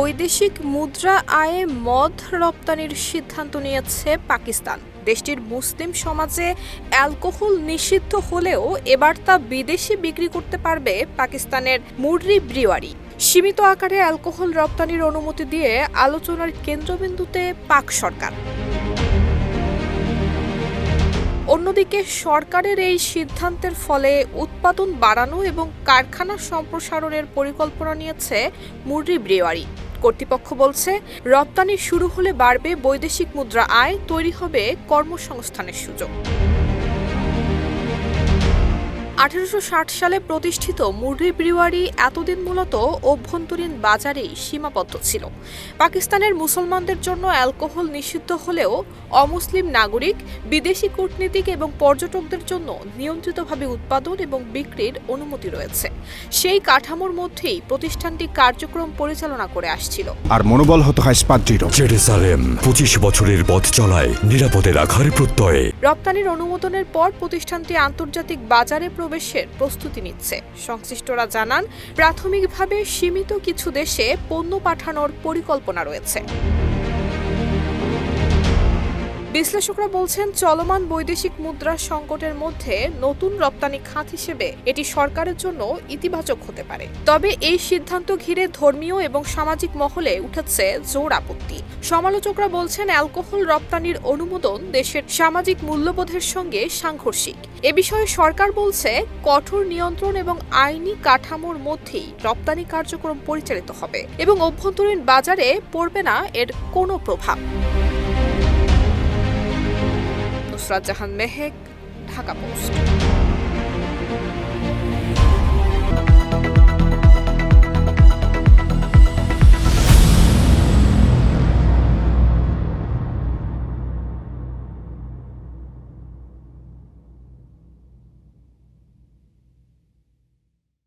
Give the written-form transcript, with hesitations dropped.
বৈদেশিক মুদ্রা আয়ে মদ রপ্তানির সিদ্ধান্ত নিয়েছে পাকিস্তান। দেশটির মুসলিম সমাজে অ্যালকোহল নিষিদ্ধ হলেও এবার তা বিদেশে বিক্রি করতে পারবে পাকিস্তানের মুররি ব্রিওয়ারি। সীমিত আকারে অ্যালকোহল রপ্তানির অনুমতি দিয়ে আলোচনার কেন্দ্রবিন্দুতে পাক সরকার। অন্যদিকে সরকারের এই সিদ্ধান্তের ফলে উৎপাদন বাড়ানো এবং কারখানা সম্প্রসারণের পরিকল্পনা নিয়েছে মুররি ব্রিওয়ারি। কর্তৃপক্ষ বলছে, রপ্তানি শুরু হলে বাড়বে বৈদেশিক মুদ্রা আয়, তৈরি হবে কর্মসংস্থানের সুযোগ। 1860 সালে প্রতিষ্ঠিত মুররি ব্রিওয়ারি এতদিন মূলত অভ্যন্তরীণ বাজারেই সীমাবদ্ধ ছিল। পাকিস্তানের মুসলমানদের জন্য অ্যালকোহল নিষিদ্ধ হলেও অমুসলিম নাগরিক, বিদেশি কূটনীতিক এবং পর্যটকদের জন্য নিয়ন্ত্রিতভাবে উৎপাদন এবং বিক্রির অনুমতি রয়েছে। সেই কাঠামোর মধ্যেই প্রতিষ্ঠানটি কার্যক্রম পরিচালনা করে আসছিল। আর মনোবল হতে হয় স্পাদ্রিত। জেরুসালেম 25 বছরের পথ চলায় নিরাপদে রাখার প্রত্যয়ে। রপ্তানির অনুমোদনের পর প্রতিষ্ঠানটি আন্তর্জাতিক বাজারে প্রবেশের প্রস্তুতি নিচ্ছে। সংশ্লিষ্টরা জানান, প্রাথমিকভাবে সীমিত কিছু দেশে পণ্য পাঠানোর পরিকল্পনা রয়েছে। বিশ্লেষকরা বলছেন, চলমান বৈদেশিক মুদ্রা সংকটের মধ্যে নতুন রপ্তানি খাত হিসেবে এটি সরকারের জন্য ইতিবাচক হতে পারে। তবে এই সিদ্ধান্ত ঘিরে ধর্মীয় এবং সামাজিক মহলে উঠেছে জোর আপত্তি। সমালোচকরা বলছেন, অ্যালকোহল রপ্তানির অনুমোদন দেশের সামাজিক মূল্যবোধের সঙ্গে সাংঘর্ষিক। এ বিষয়ে সরকার বলছে, কঠোর নিয়ন্ত্রণ এবং আইনি কাঠামোর মধ্যেই রপ্তানি কার্যক্রম পরিচালিত হবে এবং অভ্যন্তরীণ বাজারে পড়বে না এর কোনো প্রভাব। নুসরাত জাহান মেহেক, ঢাকা পোস্ট।